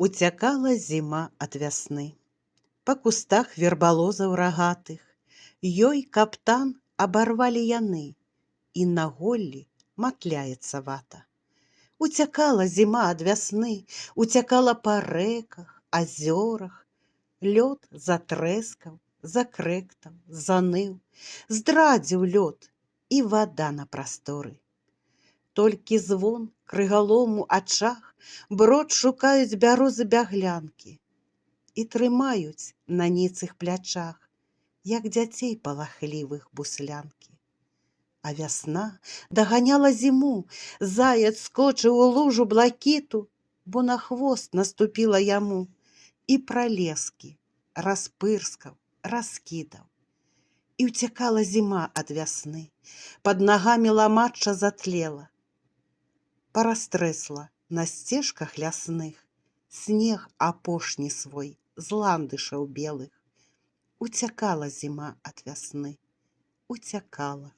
Уцякала зіма ад вясны. Па кустах вербалозаў рагатых ёй каптан абарвалі яны, і на голлі матляецца вата. Уцякала зіма ад вясны, уцякала па рэках, азёрах. Лёд затрэскаў, закрэктаў, заныў, здрадзіў лёд, і вада на прасторы. Толькі звон крыгалому ачах брод шукаюць бярозы-бяглянкі і трымаюць на ніцых плячах, як дзяцей палахлівых буслянкі. А вясна даганяла зіму, заяц скочыў у лужу блакіту, бо на хвост наступіла яму, і пралескі распырскаў, раскідаў. І ўцякала зіма ад вясны, пад нагамі ламачча затлела. Парастрэсла на сцежках лясных снег апошні свой з ландышаў белых. Уцякала зіма ад вясны, уцякала.